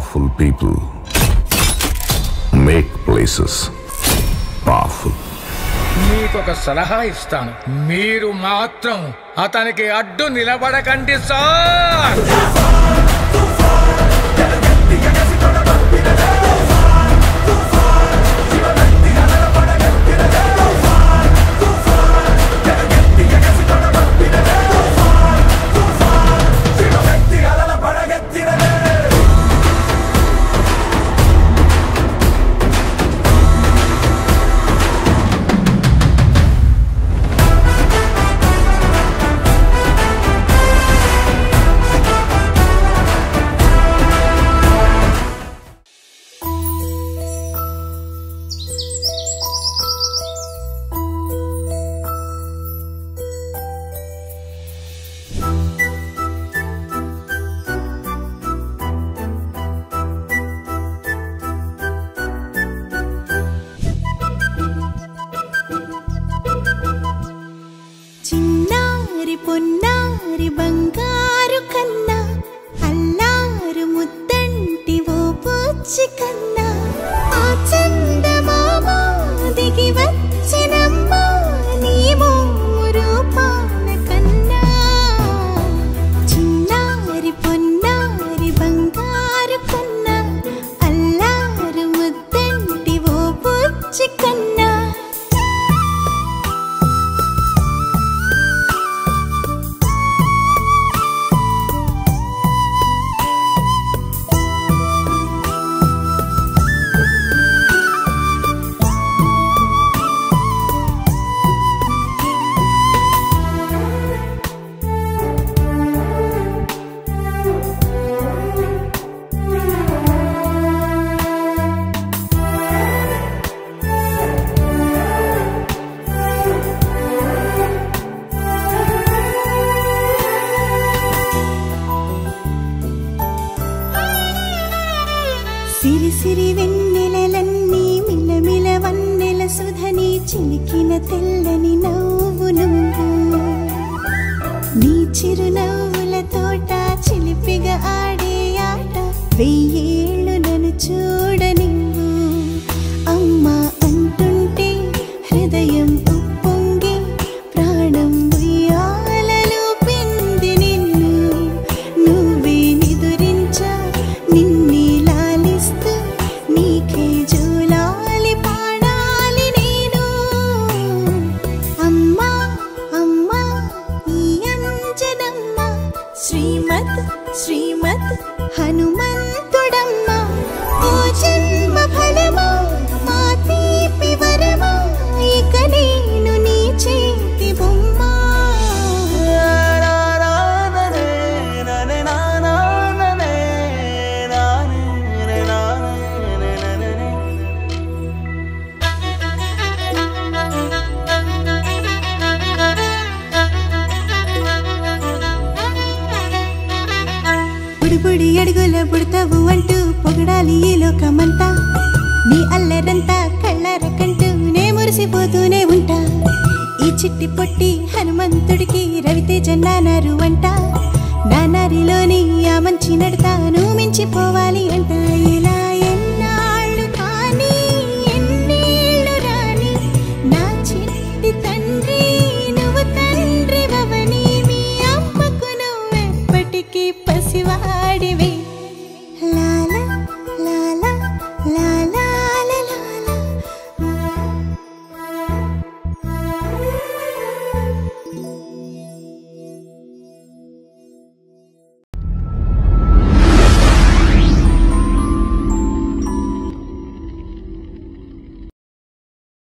Powerful people make places powerful. మీకొక సలహా ఇస్తాను, మీరు మాత్రం అతనికి అడ్డు నిలబడకండి సార్. చిన్నారి పొన్నారి బంగారు కన్నా అల్లారు ముద్దంటి ఓ పూచి కన్నా ఆ చందమామ దిగి వచ్చినమ్మా నీ రూపాన కన్నా. చిన్నారి పొన్నారి బంగారు కన్నా అల్లారు ముద్దంటి ఓ పూచి కన్నా. సిరి సిరి వెన్నెలలన్నీ మిలమిల వన్నెల సుధని చిలికిన తెల్లని నవ్వు నువ్వు. నీ చిరునవ్వుల తోట చిలిపిగా ఆడే ఆట వెయ్యేళ్ళు నన్ను చూడ నువ్వు. అమ్మా అంటుంటే హృదయం ఉప్పొంగి ప్రాణం ఉయ్యాలలో పిండి నిన్ను. నువ్వే నిదురించా నిన్నే నీకే జూలాలి పాడాలి నేను. అమ్మా అమ్మా ఈ అంజనమ్మ శ్రీమత్ శ్రీమత్ హనుమంతుడమ్మ. ఓ జన్మ ఫలమా మా తీపి వరమా ఇక నేను నీ చేతి బొమ్మ. బుడి అడుగుల బుడతావు అంటూ పొగడాలి ఈ లోకమంతా. నీ అల్లరంతా కళ్ళారకంటూ నే మురిసిపోతూనే ఉంటా. ఈ చిట్టి పొట్టి హనుమంతుడికి రవితేజ నానారు అంట. నానారిలోని ఆ మంచి నడతాను మించిపోవాలి అంట. ఇలా ఎన్నాళ్ళు కానీ ఎన్నేళ్ళు రాని నా చిట్టి తండ్రి నువ్వు తండ్రి వవని. మీ అమ్మకు నువ్వెప్పటికీ పసివాడివి.